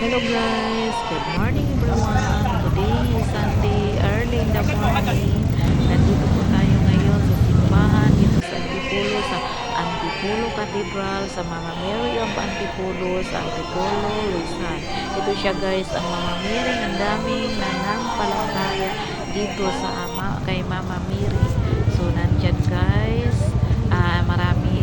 Hello guys, good morning everyone. Today is Sunday, early in the morning. Nandito po tayo ngayon sa simbahan dito sa Antipolo, sa Antipolo Cathedral, sa Mama Mary of Antipolo, sa Antipolo, Luzon. Ito siya guys, ang Mama Mary. Ang daming nanampalataya dito sa kay Mama Mary. So nandyan guys, marami